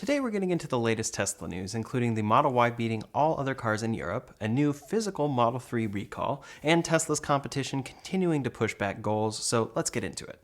Today we're getting into the latest Tesla news, including the Model Y beating all other cars in Europe, a new physical Model 3 recall, and Tesla's competition continuing to push back goals, so let's get into it.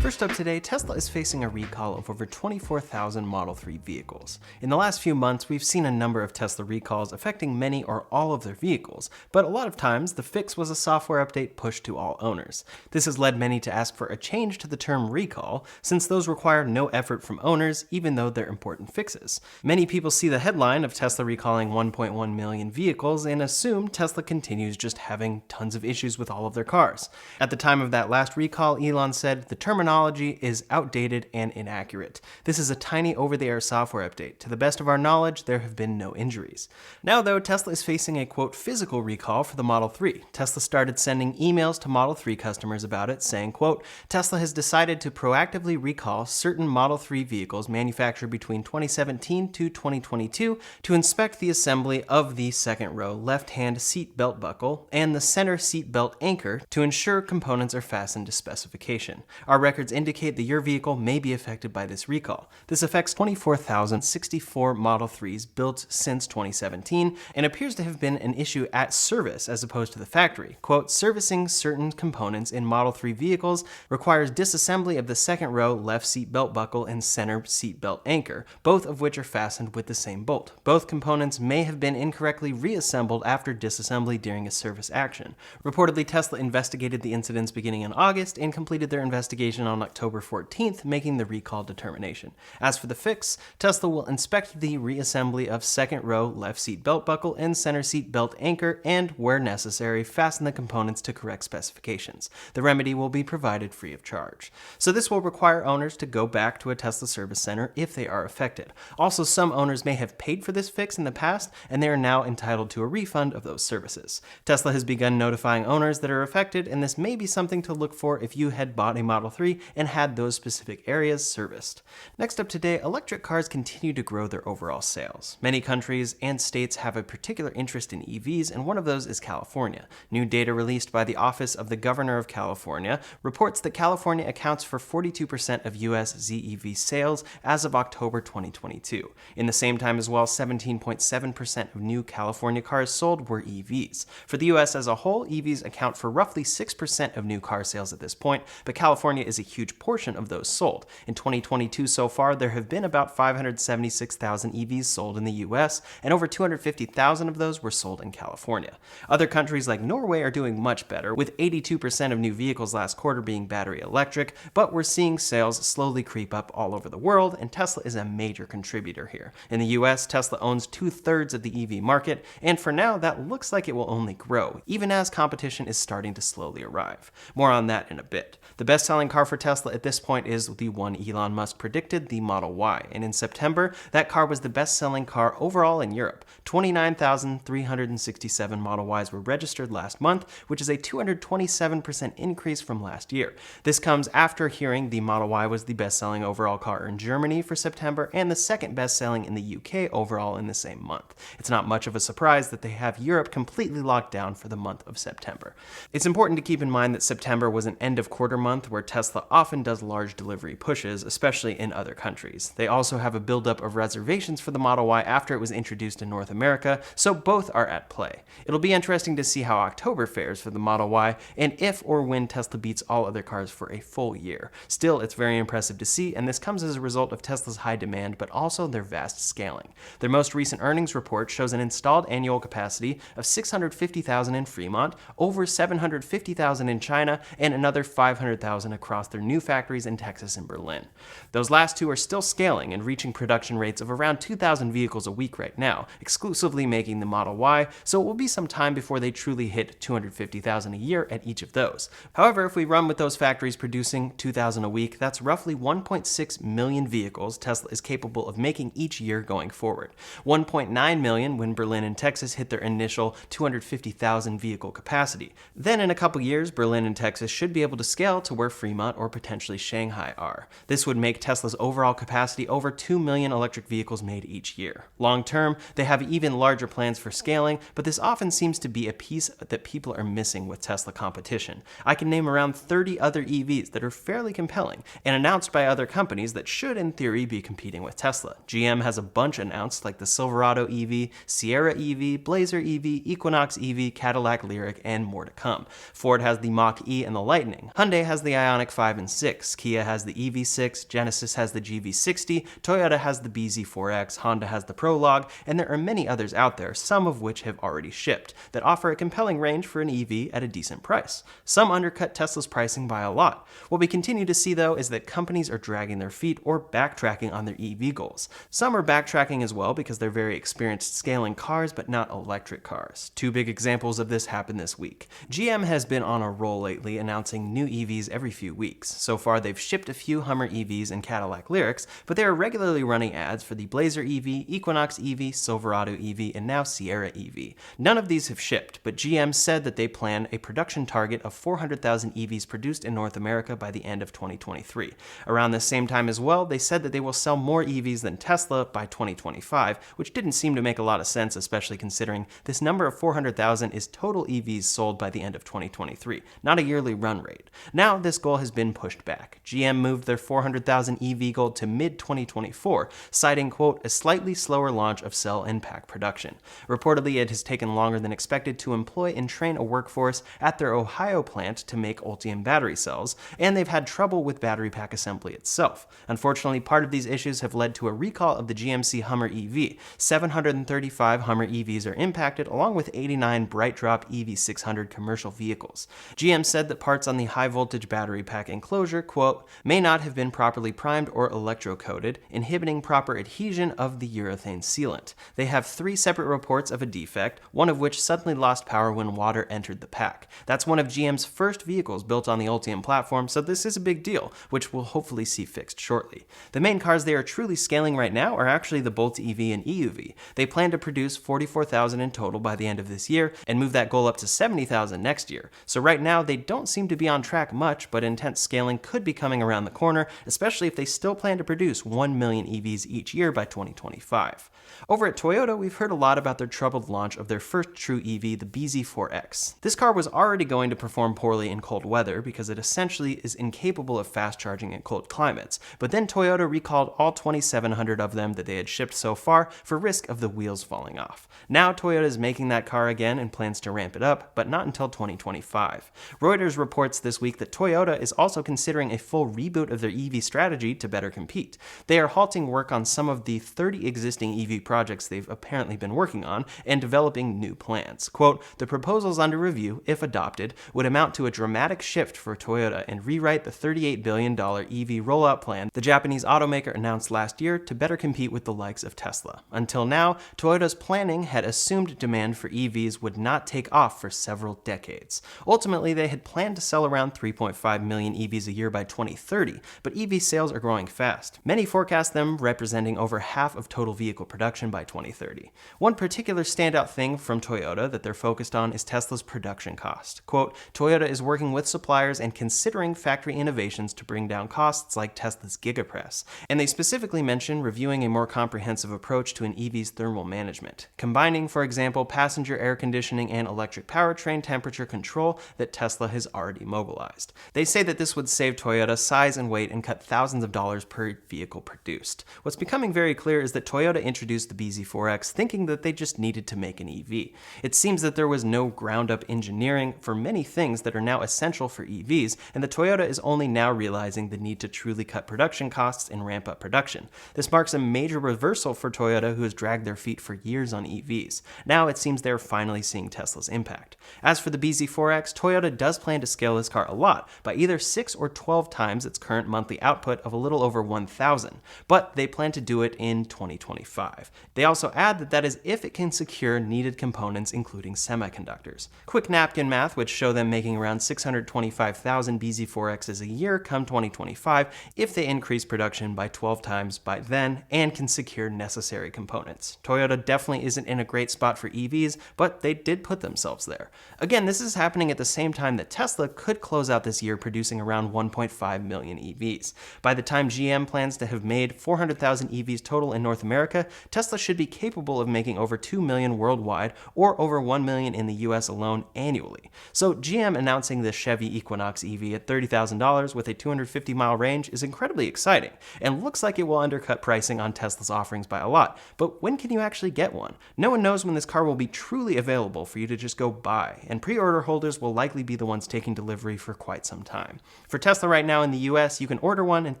First up today, Tesla is facing a recall of over 24,000 Model 3 vehicles. In the last few months, we've seen a number of Tesla recalls affecting many or all of their vehicles, but a lot of times the fix was a software update pushed to all owners. This has led many to ask for a change to the term recall, since those require no effort from owners, even though they're important fixes. Many people see the headline of Tesla recalling 1.1 million vehicles and assume Tesla continues just having tons of issues with all of their cars. At the time of that last recall, Elon said the terminology is outdated and inaccurate. This is a tiny over-the-air software update. To the best of our knowledge, there have been no injuries. Now though, Tesla is facing a quote physical recall for the Model 3. Tesla started sending emails to Model 3 customers about it, saying quote, Tesla has decided to proactively recall certain Model 3 vehicles manufactured between 2017 to 2022 to inspect the assembly of the second row left-hand seat belt buckle and the center seat belt anchor to ensure components are fastened to specification. Our records indicate that your vehicle may be affected by this recall. This affects 24,064 Model 3s built since 2017 and appears to have been an issue at service as opposed to the factory. Quote, servicing certain components in Model 3 vehicles requires disassembly of the second row left seat belt buckle and center seat belt anchor, both of which are fastened with the same bolt. Both components may have been incorrectly reassembled after disassembly during a service action. Reportedly, Tesla investigated the incidents beginning in August and completed their investigation on October 14th, making the recall determination. As for the fix, Tesla will inspect the reassembly of second row left seat belt buckle and center seat belt anchor and, where necessary, fasten the components to correct specifications. The remedy will be provided free of charge. So this will require owners to go back to a Tesla service center if they are affected. Also, some owners may have paid for this fix in the past and they are now entitled to a refund of those services. Tesla has begun notifying owners that are affected, and this may be something to look for if you had bought a Model 3 and had those specific areas serviced. Next up today, electric cars continue to grow their overall sales. Many countries and states have a particular interest in EVs, and one of those is California. New data released by the Office of the Governor of California reports that California accounts for 42% of US ZEV sales as of October 2022. In the same time as well, 17.7% of new California cars sold were EVs. For the US as a whole, EVs account for roughly 6% of new car sales at this point, but California is a huge portion of those sold. In 2022 so far, there have been about 576,000 EVs sold in the US, and over 250,000 of those were sold in California. Other countries like Norway are doing much better, with 82% of new vehicles last quarter being battery electric, but we're seeing sales slowly creep up all over the world, and Tesla is a major contributor here. In the US, Tesla owns 2/3 of the EV market, and for now, that looks like it will only grow, even as competition is starting to slowly arrive. More on that in a bit. The best-selling car for Tesla at this point is the one Elon Musk predicted, the Model Y, and in September, that car was the best-selling car overall in Europe. 29,367 Model Ys were registered last month, which is a 227% increase from last year. This comes after hearing the Model Y was the best-selling overall car in Germany for September and the second best-selling in the UK overall in the same month. It's not much of a surprise that they have Europe completely locked down for the month of September. It's important to keep in mind that September was an end-of-quarter month where Tesla often does large delivery pushes, especially in other countries. They also have a buildup of reservations for the Model Y after it was introduced in North America, so both are at play. It'll be interesting to see how October fares for the Model Y and if or when Tesla beats all other cars for a full year. Still, it's very impressive to see, and this comes as a result of Tesla's high demand, but also their vast scaling. Their most recent earnings report shows an installed annual capacity of 650,000 in Fremont, over 750,000 in China, and another 500,000 across their new factories in Texas and Berlin. Those last two are still scaling and reaching production rates of around 2,000 vehicles a week right now, exclusively making the Model Y, so it will be some time before they truly hit 250,000 a year at each of those. However, if we run with those factories producing 2,000 a week, that's roughly 1.6 million vehicles Tesla is capable of making each year going forward. 1.9 million when Berlin and Texas hit their initial 250,000 vehicle capacity. Then in a couple years, Berlin and Texas should be able to scale to where Fremont or potentially Shanghai are. This would make Tesla's overall capacity over 2 million electric vehicles made each year. Long term, they have even larger plans for scaling, but this often seems to be a piece that people are missing with Tesla competition. I can name around 30 other EVs that are fairly compelling and announced by other companies that should, in theory, be competing with Tesla. GM has a bunch announced, like the Silverado EV, Sierra EV, Blazer EV, Equinox EV, Cadillac Lyriq, and more to come. Ford has the Mach-E and the Lightning. Hyundai has the Ioniq 5 and 6. Kia has the EV6. Genesis has the GV60. Toyota has the BZ4X. Honda has the Prologue, and there are many others out there, some of which have already shipped, that offer a compelling range for an EV at a decent price. Some undercut Tesla's pricing by a lot. What we continue to see, though, is that companies are dragging their feet or backtracking on their EV goals. Some are backtracking as well because they're very experienced scaling cars, but not electric cars. Two big examples of this happened this week. GM has been on a roll lately, announcing new EVs every few weeks. So far, they've shipped a few Hummer EVs and Cadillac Lyriqs, but they are regularly running ads for the Blazer EV, Equinox EV, Silverado EV, and now Sierra EV. None of these have shipped, but GM said that they plan a production target of 400,000 EVs produced in North America by the end of 2023. Around the same time as well, they said that they will sell more EVs than Tesla by 2025, which didn't seem to make a lot of sense, especially considering this number of 400,000 is total EVs sold by the end of 2023, not a yearly run rate. Now, this goal has been pushed back. GM moved their 400,000 EV goal to mid-2024, citing, quote, a slightly slower launch of cell and pack production. Reportedly, it has taken longer than expected to employ and train a workforce at their Ohio plant to make Ultium battery cells, and they've had trouble with battery pack assembly itself. Unfortunately, part of these issues have led to a recall of the GMC Hummer EV. 735 Hummer EVs are impacted, along with 89 BrightDrop EV600 commercial vehicles. GM said that parts on the high-voltage battery pack enclosure, quote, may not have been properly primed or electrocoated, inhibiting proper adhesion of the urethane sealant. They have 3 separate reports of a defect, one of which suddenly lost power when water entered the pack. That's one of GM's first vehicles built on the Ultium platform, so this is a big deal, which we'll hopefully see fixed shortly. The main cars they are truly scaling right now are actually the Bolt EV and EUV. They plan to produce 44,000 in total by the end of this year and move that goal up to 70,000 next year. So right now, they don't seem to be on track much, but intense scaling could be coming around the corner, especially if they still plan to produce 1 million EVs each year by 2025. Over at Toyota, we've heard a lot about their troubled launch of their first true EV, the BZ4X. This car was already going to perform poorly in cold weather because it essentially is incapable of fast charging in cold climates, but then Toyota recalled all 2,700 of them that they had shipped so far for risk of the wheels falling off. Now Toyota is making that car again and plans to ramp it up, but not until 2025. Reuters reports this week that Toyota is also considering a full reboot of their EV strategy to better compete. They are halting work on some of the 30 existing EV projects they've apparently been working on and developing new plans. Quote, the proposals under review, if adopted, would amount to a dramatic shift for Toyota and rewrite the $38 billion EV rollout plan the Japanese automaker announced last year to better compete with the likes of Tesla. Until now, Toyota's planning had assumed demand for EVs would not take off for several decades. Ultimately, they had planned to sell around 3.5 million EVs a year by 2030, but EV sales are growing fast. Many forecast them representing over half of total vehicle production by 2030. One particular standout thing from Toyota that they're focused on is Tesla's production cost. Quote, Toyota is working with suppliers and considering factory innovations to bring down costs like Tesla's Gigapress. And they specifically mention reviewing a more comprehensive approach to an EV's thermal management, combining, for example, passenger air conditioning and electric powertrain temperature control that Tesla has already mobilized. They say that this would save Toyota size and weight and cut thousands of dollars per vehicle produced. What's becoming very clear is that Toyota introduced the BZ4X thinking that they just needed to make an EV. It seems that there was no ground-up engineering for many things that are now essential for EVs, and that Toyota is only now realizing the need to truly cut production costs and ramp up production. This marks a major reversal for Toyota, who has dragged their feet for years on EVs. Now it seems they're finally seeing Tesla's impact. As for the BZ4X, Toyota does plan to scale this car a lot, by either 6 or 12 times its current monthly output of a little over 1,000, but they plan to do it in 2025. They also add that that is if it can secure needed components, including semiconductors. Quick napkin math would show them making around 625,000 BZ4Xs a year come 2025 if they increase production by 12 times by then and can secure necessary components. Toyota definitely isn't in a great spot for EVs, but they did put themselves there. Again, this is happening at the same time that Tesla could close out this year producing around around 1.5 million EVs. By the time GM plans to have made 400,000 EVs total in North America, Tesla should be capable of making over 2 million worldwide, or over 1 million in the US alone annually. So GM announcing the Chevy Equinox EV at $30,000 with a 250-mile range is incredibly exciting, and looks like it will undercut pricing on Tesla's offerings by a lot. But when can you actually get one? No one knows when this car will be truly available for you to just go buy, and pre-order holders will likely be the ones taking delivery for quite some time. For Tesla right now in the US, you can order one and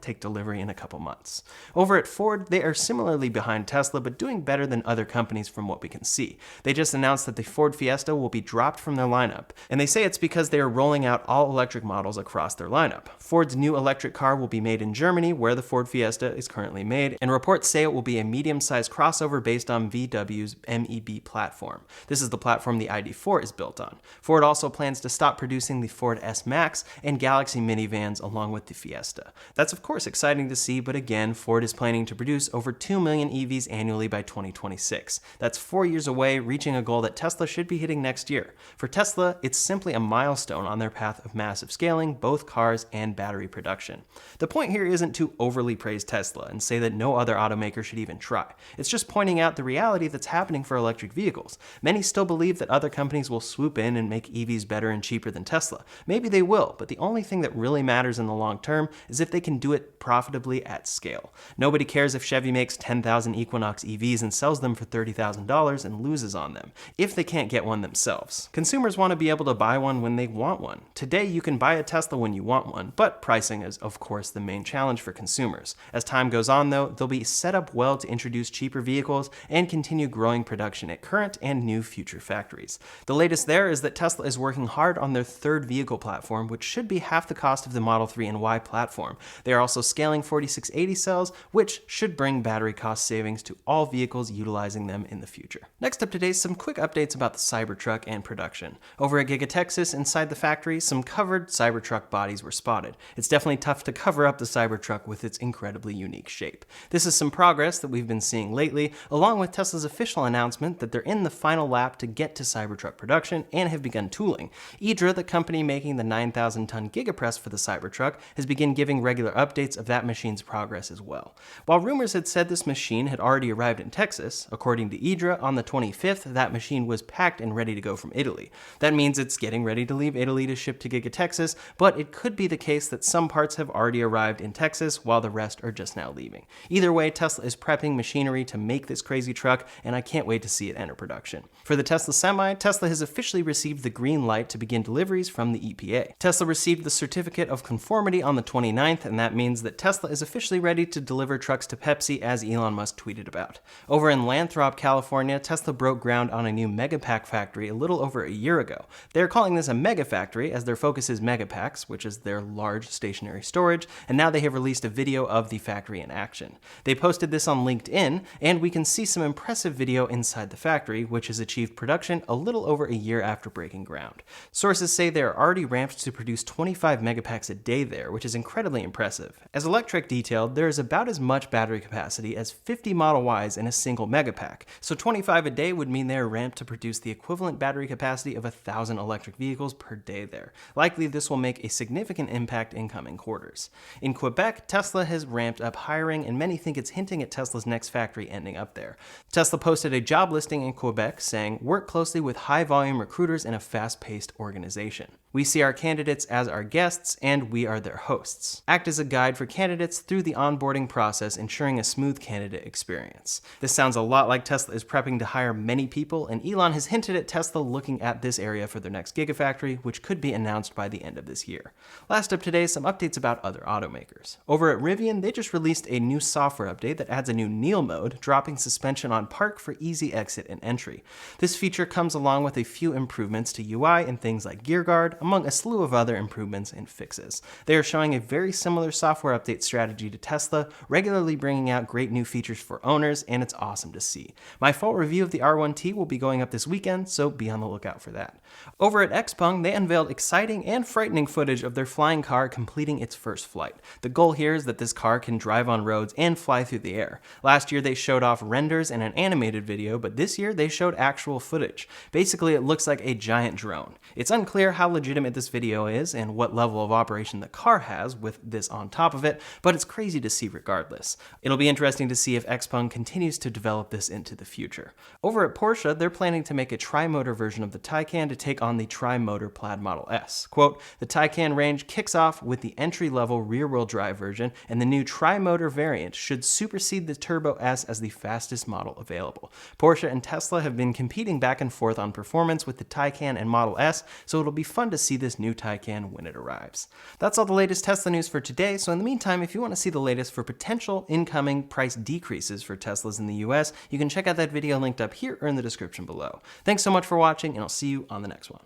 take delivery in a couple months. Over at Ford, they are similarly behind Tesla, but doing better than other companies from what we can see. They just announced that the Ford Fiesta will be dropped from their lineup, and they say it's because they are rolling out all electric models across their lineup. Ford's new electric car will be made in Germany, where the Ford Fiesta is currently made, and reports say it will be a medium-sized crossover based on VW's MEB platform. This is the platform the ID4 is built on. Ford also plans to stop producing the Ford S-Max and Galaxy minivans along with the Fiesta. That's of course exciting to see, but again, Ford is planning to produce over 2 million EVs annually by 2026. That's 4 years away, reaching a goal that Tesla should be hitting next year. For Tesla, it's simply a milestone on their path of massive scaling, both cars and battery production. The point here isn't to overly praise Tesla and say that no other automaker should even try. It's just pointing out the reality that's happening for electric vehicles. Many still believe that other companies will swoop in and make EVs better and cheaper than Tesla. Maybe they will, but the only thing that really matters in the long term is if they can do it profitably at scale. Nobody cares if Chevy makes 10,000 Equinox EVs and sells them for $30,000 and loses on them, if they can't get one themselves. Consumers want to be able to buy one when they want one. Today, you can buy a Tesla when you want one, but pricing is, of course, the main challenge for consumers. As time goes on, though, they'll be set up well to introduce cheaper vehicles and continue growing production at current and new future factories. The latest there is that Tesla is working hard on their third vehicle platform, which should be half the cost of the Model 3 and Y platform. They are also scaling 4680 cells, which should bring battery cost savings to all vehicles utilizing them in the future. Next up today, some quick updates about the Cybertruck and production. Over at Giga Texas, inside the factory, some covered Cybertruck bodies were spotted. It's definitely tough to cover up the Cybertruck with its incredibly unique shape. This is some progress that we've been seeing lately, along with Tesla's official announcement that they're in the final lap to get to Cybertruck production and have begun tooling. Idra, the company making the 9,000-ton Gigapress for the Cybertruck, has begun giving regular updates of that machine's progress as well. While rumors had said this machine had already arrived in Texas, according to Idra, on the 25th, that machine was packed and ready to go from Italy. That means it's getting ready to leave Italy to ship to Giga Texas, but it could be the case that some parts have already arrived in Texas while the rest are just now leaving. Either way, Tesla is prepping machinery to make this crazy truck, and I can't wait to see it enter production. For the Tesla Semi, Tesla has officially received the green light to begin deliveries from the EPA. Tesla received the certificate of conformity on the 29th, and that means that Tesla is officially ready to deliver trucks to Pepsi, as Elon Musk tweeted about. Over in Lathrop, California, Tesla broke ground on a new Megapack factory a little over a year ago. They're calling this a Megafactory as their focus is Megapacks, which is their large stationary storage, and now they have released a video of the factory in action. They posted this on LinkedIn, and we can see some impressive video inside the factory, which has achieved production a little over a year after breaking ground. Sources say they are already ramped to produce 25 Megapacks a day there, which is incredibly impressive. As Electrek detailed, there is about as much battery capacity as 50 Model Ys in a single Megapack, so 25 a day would mean they are ramped to produce the equivalent battery capacity of 1,000 electric vehicles per day there. Likely this will make a significant impact in coming quarters. In Quebec, Tesla has ramped up hiring, and many think it's hinting at Tesla's next factory ending up there. Tesla posted a job listing in Quebec saying, "Work closely with high-volume recruiters in a fast-paced organization. We see our candidates as our guests, and we are their hosts. Act as a guide for candidates through the onboarding process, ensuring a smooth candidate experience." This sounds a lot like Tesla is prepping to hire many people, and Elon has hinted at Tesla looking at this area for their next Gigafactory, which could be announced by the end of this year. Last up today, some updates about other automakers. Over at Rivian, they just released a new software update that adds a new kneel mode, dropping suspension on park for easy exit and entry. This feature comes along with a few improvements to UI and things like gear guard, among a slew of other improvements and fixes. They are showing a very similar software update strategy to Tesla, regularly bringing out great new features for owners, and it's awesome to see. My full review of the R1T will be going up this weekend, so be on the lookout for that. Over at Xpeng, they unveiled exciting and frightening footage of their flying car completing its first flight. The goal here is that this car can drive on roads and fly through the air. Last year they showed off renders and an animated video, but this year they showed actual footage. Basically, it looks like a giant drone. It's unclear how legitimate this video is and what level of of operation the car has with this on top of it, but it's crazy to see regardless. It'll be interesting to see if Xpeng continues to develop this into the future. Over at Porsche, they're planning to make a tri-motor version of the Taycan to take on the tri-motor Plaid Model S. Quote, the Taycan range kicks off with the entry-level rear-wheel drive version, and the new tri-motor variant should supersede the Turbo S as the fastest model available. Porsche and Tesla have been competing back and forth on performance with the Taycan and Model S, so it'll be fun to see this new Taycan when it arrives. That's all the latest Tesla news for today, so in the meantime, if you want to see the latest for potential incoming price decreases for Teslas in the US, you can check out that video linked up here or in the description below. Thanks so much for watching, and I'll see you on the next one.